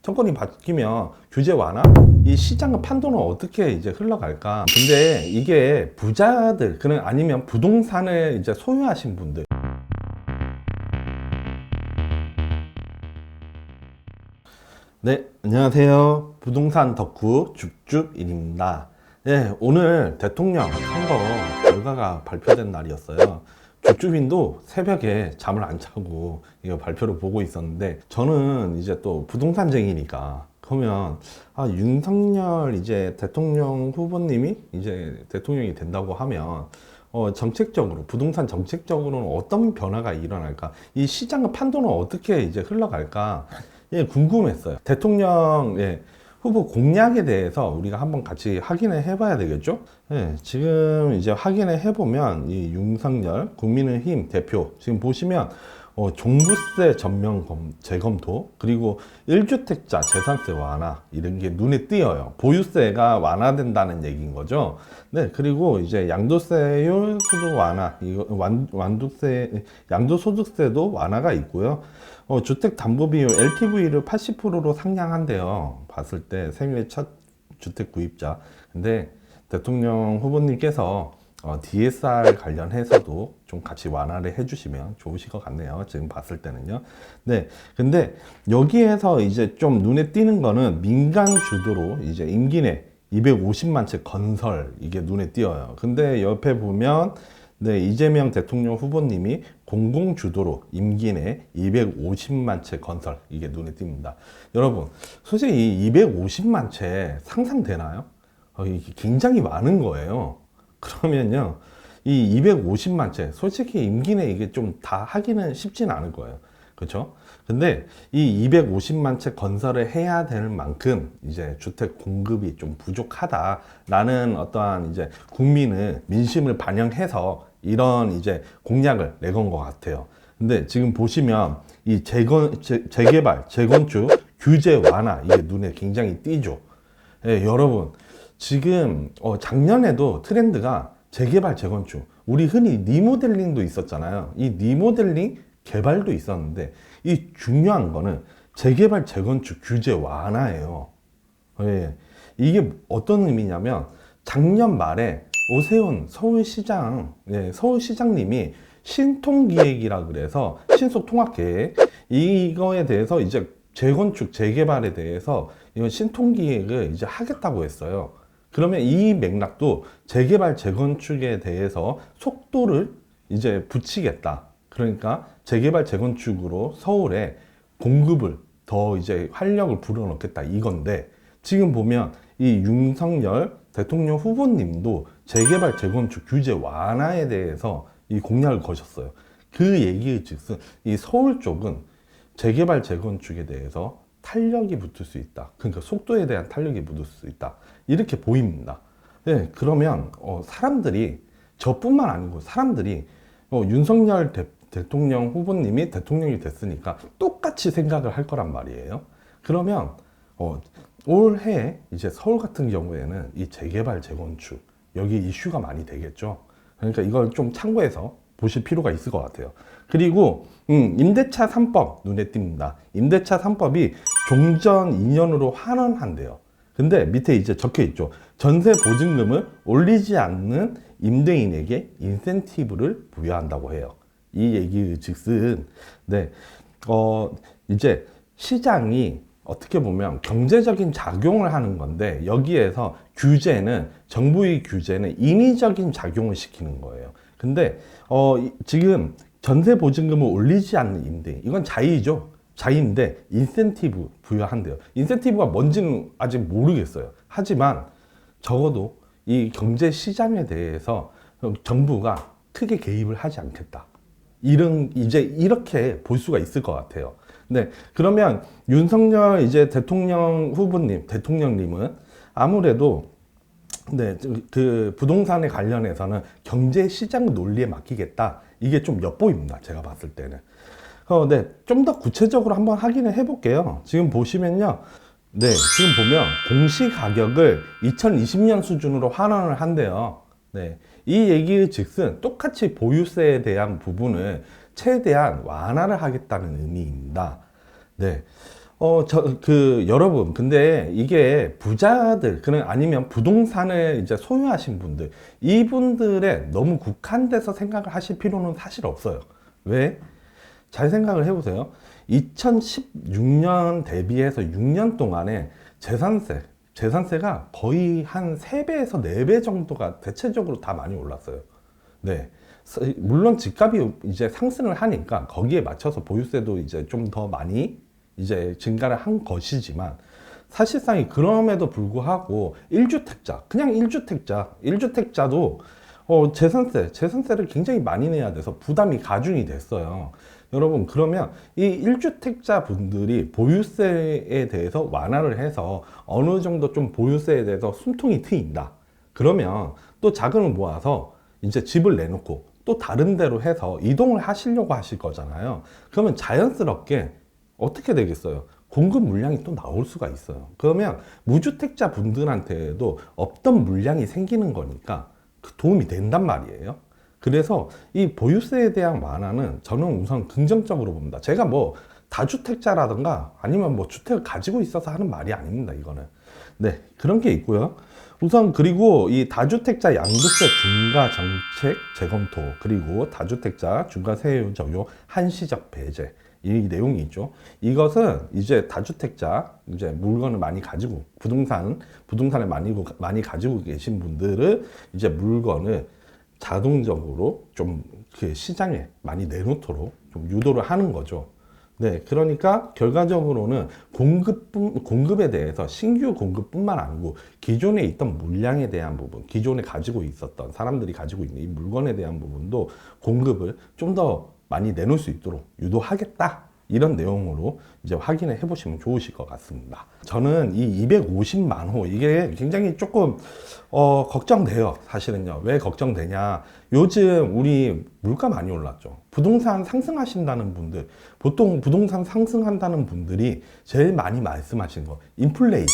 정권이 바뀌면 규제 완화? 이 시장의 판도는 어떻게 이제 흘러갈까? 근데 이게 부자들, 그런 아니면 부동산을 이제 소유하신 분들. 네, 안녕하세요. 부동산 덕후 줍줍일입니다. 네, 오늘 대통령 선거 결과가 발표된 날이었어요. 줍줍인도 새벽에 잠을 안 자고 이거 발표를 보고 있었는데, 저는 이제 또 부동산쟁이니까 그러면 윤석열 이제 대통령 후보님이 이제 대통령이 된다고 하면 정책적으로, 부동산 정책적으로는 어떤 변화가 일어날까? 이 시장의 판도는 어떻게 이제 흘러갈까? 예, 궁금했어요. 대통령 후보 공약에 대해서 우리가 한번 같이 확인을 해봐야 되겠죠? 예, 지금 이제 확인을 해보면 이 윤석열 국민의힘 대표 지금 보시면 종부세 전면 재검토, 그리고 1주택자 재산세 완화, 이런 게 눈에 띄어요. 보유세가 완화된다는 얘기인 거죠. 네, 그리고 이제 양도세율 소득 완화, 이거 완두세, 양도소득세도 완화가 있고요. 주택담보비율 LTV를 80%로 상향한대요. 봤을 때 생애 첫 주택 구입자. 근데 대통령 후보님께서 DSR 관련해서도 좀 같이 완화를 해주시면 좋으실 것 같네요. 지금 봤을 때는요. 네. 근데 여기에서 이제 좀 눈에 띄는 거는 민간 주도로 이제 임기 내 250만 채 건설, 이게 눈에 띄어요. 근데 옆에 보면 네, 이재명 대통령 후보님이 공공 주도로 임기 내 250만 채 건설, 이게 눈에 띕니다. 여러분, 솔직히 이 250만 채 상상되나요? 이게 굉장히 많은 거예요. 그러면요, 이 250만 채, 솔직히 임기 내에 이게 좀 다 하기는 쉽진 않을 거예요. 그렇죠? 근데 이 250만 채 건설을 해야 될 만큼 이제 주택 공급이 좀 부족하다라는 어떠한 이제 국민의 민심을 반영해서 이런 이제 공약을 내건 것 같아요. 근데 지금 보시면 이 재개발, 재건축 규제 완화, 이게 눈에 굉장히 띄죠. 예, 여러분, 지금 작년에도 트렌드가 재개발, 재건축, 우리 흔히 리모델링도 있었잖아요. 이 리모델링 개발도 있었는데, 이 중요한 거는 재개발, 재건축 규제 완화예요. 예, 이게 어떤 의미냐면 작년 말에 오세훈 서울시장, 서울시장님이 신통기획이라 그래서 신속통합계획, 이거에 대해서 이제 재건축, 재개발에 대해서 이건 신통기획을 이제 하겠다고 했어요. 그러면 이 맥락도 재개발, 재건축에 대해서 속도를 이제 붙이겠다. 그러니까 재개발, 재건축으로 서울에 공급을 더 이제 활력을 불어넣겠다, 이건데, 지금 보면 이 윤석열 대통령 후보님도 재개발, 재건축 규제 완화에 대해서 이 공약을 거셨어요. 그 얘기 즉슨 이 서울 쪽은 재개발, 재건축에 대해서 탄력이 붙을 수 있다. 그러니까 속도에 대한 탄력이 붙을 수 있다. 이렇게 보입니다. 네, 그러면 사람들이, 저뿐만 아니고 사람들이 윤석열 대통령 후보님이 대통령이 됐으니까 똑같이 생각을 할 거란 말이에요. 그러면 올해 이제 서울 같은 경우에는 이 재개발, 재건축, 여기 이슈가 많이 되겠죠. 그러니까 이걸 좀 참고해서 보실 필요가 있을 것 같아요. 그리고 임대차 3법 눈에 띕니다. 임대차 3법이 종전 2년으로 환원한대요. 근데 밑에 이제 적혀 있죠. 전세 보증금을 올리지 않는 임대인에게 인센티브를 부여한다고 해요. 이 얘기 즉슨, 네, 이제 시장이 어떻게 보면 경제적인 작용을 하는 건데, 여기에서 규제는, 정부의 규제는 인위적인 작용을 시키는 거예요. 근데 지금 전세 보증금을 올리지 않는 임대인, 이건 자의죠. 자의인데 인센티브 부여한대요. 인센티브가 뭔지는 아직 모르겠어요. 하지만 적어도 이 경제 시장에 대해서 정부가 크게 개입을 하지 않겠다, 이제 이렇게 볼 수가 있을 것 같아요. 네, 그러면 윤석열 이제 대통령 후보님, 대통령님은 아무래도 네, 그 부동산에 관련해서는 경제 시장 논리에 맡기겠다, 이게 좀 엿보입니다. 제가 봤을 때는. 네, 좀 더 구체적으로 한번 확인을 해볼게요. 지금 보시면요. 네, 지금 보면 공시 가격을 2020년 수준으로 환원을 한대요. 네, 이 얘기 즉슨 똑같이 보유세에 대한 부분을 최대한 완화를 하겠다는 의미입니다. 네, 여러분, 근데 이게 부자들, 그런 아니면 부동산을 이제 소유하신 분들, 이분들의 너무 국한돼서 생각을 하실 필요는 사실 없어요. 왜? 잘 생각을 해보세요. 2016년 대비해서 6년 동안에 재산세가 거의 한 3배에서 4배 정도가 대체적으로 다 많이 올랐어요. 네. 물론 집값이 이제 상승을 하니까 거기에 맞춰서 보유세도 이제 좀 더 많이 이제 증가를 한 것이지만, 사실상 그럼에도 불구하고 1주택자, 그냥 1주택자도 재산세를 굉장히 많이 내야 돼서 부담이 가중이 됐어요. 여러분, 그러면 이 1주택자 분들이 보유세에 대해서 완화를 해서 어느 정도 좀 보유세에 대해서 숨통이 트인다. 그러면 또 자금을 모아서 이제 집을 내놓고 또 다른 데로 해서 이동을 하시려고 하실 거잖아요. 그러면 자연스럽게 어떻게 되겠어요? 공급 물량이 또 나올 수가 있어요. 그러면 무주택자 분들한테도 없던 물량이 생기는 거니까 도움이 된단 말이에요. 그래서 이 보유세에 대한 완화는 저는 우선 긍정적으로 봅니다. 제가 뭐 다주택자라든가 아니면 뭐 주택을 가지고 있어서 하는 말이 아닙니다, 이거는. 네, 그런 게 있고요. 우선 그리고 이 다주택자 양도세 중과 정책 재검토, 그리고 다주택자 중과 세율 적용 한시적 배제, 이 내용이 있죠. 이것은 이제 다주택자, 이제 물건을 많이 가지고 부동산을 많이 가지고 계신 분들은 이제 물건을 자동적으로 좀 그 시장에 많이 내놓도록 좀 유도를 하는 거죠. 네, 그러니까 결과적으로는 공급에 대해서 신규 공급뿐만 아니고 기존에 있던 물량에 대한 부분, 기존에 가지고 있었던 사람들이 가지고 있는 이 물건에 대한 부분도 공급을 좀 더 많이 내놓을 수 있도록 유도하겠다. 이런 내용으로 이제 확인을 해보시면 좋으실 것 같습니다. 저는 이 250만 호, 이게 굉장히 조금 걱정돼요. 사실은요. 왜 걱정되냐? 요즘 우리 물가 많이 올랐죠. 부동산 상승하신다는 분들, 보통 부동산 상승한다는 분들이 제일 많이 말씀하신 거, 인플레이션,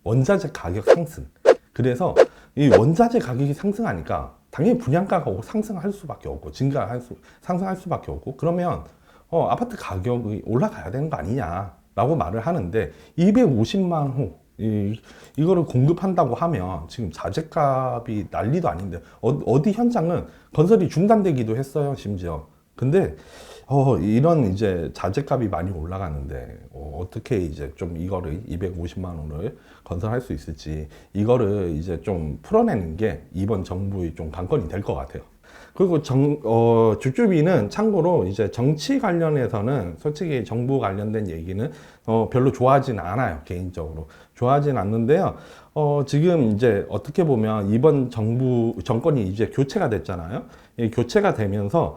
원자재 가격 상승. 그래서 이 원자재 가격이 상승하니까 당연히 분양가가 상승할 수밖에 없고, 상승할 수밖에 없고, 그러면 아파트 가격이 올라가야 되는 거 아니냐라고 말을 하는데, 250만 호 이거를 공급한다고 하면 지금 자재값이 난리도 아닌데, 어디 현장은 건설이 중단되기도 했어요, 심지어. 근데 이런 이제 자재값이 많이 올라가는데 어떻게 이제 좀 이거를 250만 원을 건설할 수 있을지, 이거를 이제 좀 풀어내는 게 이번 정부의 좀 관건이 될 것 같아요. 그리고 주주비는 참고로 이제 정치 관련해서는 솔직히 정부 관련된 얘기는 별로 좋아하진 않아요. 개인적으로 좋아하진 않는데요. 지금 이제 어떻게 보면 이번 정권이 이제 교체가 됐잖아요. 이 교체가 되면서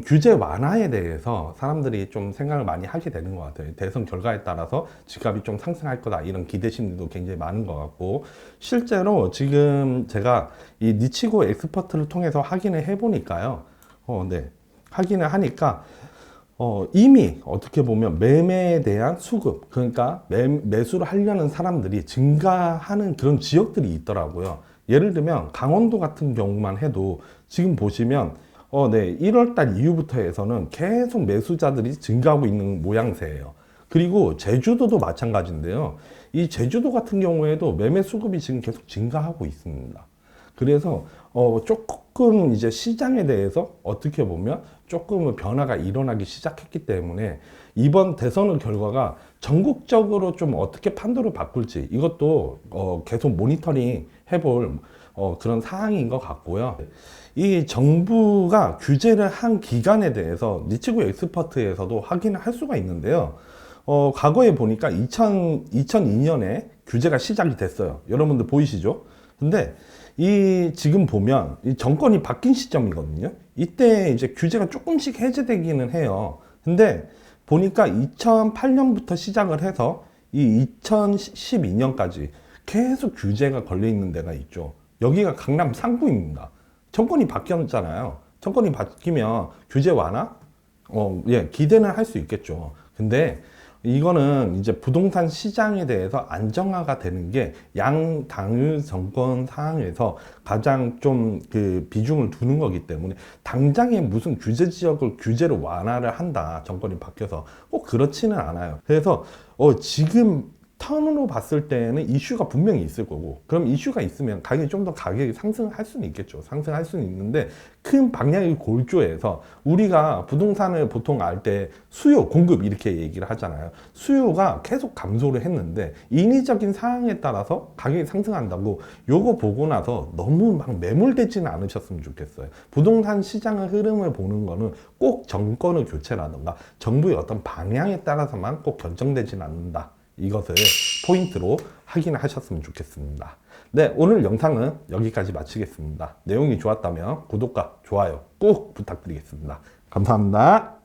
규제 완화에 대해서 사람들이 좀 생각을 많이 하게 되는 것 같아요. 대선 결과에 따라서 집값이 좀 상승할 거다, 이런 기대 심리도 굉장히 많은 것 같고, 실제로 지금 제가 이 니치고 엑스퍼트를 통해서 확인을 해보니까요. 네. 확인을 하니까 이미 어떻게 보면 매매에 대한 수급, 그러니까 매수를 하려는 사람들이 증가하는 그런 지역들이 있더라고요. 예를 들면 강원도 같은 경우만 해도 지금 보시면 네, 1월달 이후부터 해서는 계속 매수자들이 증가하고 있는 모양새예요. 그리고 제주도도 마찬가지인데요. 이 제주도 같은 경우에도 매매 수급이 지금 계속 증가하고 있습니다. 그래서 조금 이제 시장에 대해서 어떻게 보면 조금은 변화가 일어나기 시작했기 때문에 이번 대선 결과가 전국적으로 좀 어떻게 판도를 바꿀지, 이것도 계속 모니터링 해볼 그런 사항인 것 같고요. 이 정부가 규제를 한 기간에 대해서 니치고 엑스퍼트에서도 확인을 할 수가 있는데요. 과거에 보니까 2002년에 규제가 시작이 됐어요. 여러분들 보이시죠? 근데 지금 보면 이 정권이 바뀐 시점이거든요. 이때 이제 규제가 조금씩 해제되기는 해요. 근데 보니까 2008년부터 시작을 해서 이 2012년까지 계속 규제가 걸려 있는 데가 있죠. 여기가 강남 상구입니다. 정권이 바뀌었잖아요. 정권이 바뀌면 규제 완화? 예, 기대는 할 수 있겠죠. 근데 이거는 이제 부동산 시장에 대해서 안정화가 되는 게 양당의 정권 상황에서 가장 좀 그 비중을 두는 거기 때문에, 당장에 무슨 규제 지역을 규제로 완화를 한다, 정권이 바뀌어서 꼭 그렇지는 않아요. 그래서 지금 턴으로 봤을 때는 이슈가 분명히 있을 거고, 그럼 이슈가 있으면 가격이 좀 더 가격이 상승할 수는 있겠죠. 상승할 수는 있는데, 큰 방향의 골조에서 우리가 부동산을 보통 알 때 수요, 공급 이렇게 얘기를 하잖아요. 수요가 계속 감소를 했는데 인위적인 상황에 따라서 가격이 상승한다고 요거 보고 나서 너무 막 매몰되지는 않으셨으면 좋겠어요. 부동산 시장의 흐름을 보는 거는 꼭 정권의 교체라든가 정부의 어떤 방향에 따라서만 꼭 결정되지는 않는다. 이것을 포인트로 확인하셨으면 좋겠습니다. 네, 오늘 영상은 여기까지 마치겠습니다. 내용이 좋았다면 구독과 좋아요 꼭 부탁드리겠습니다. 감사합니다.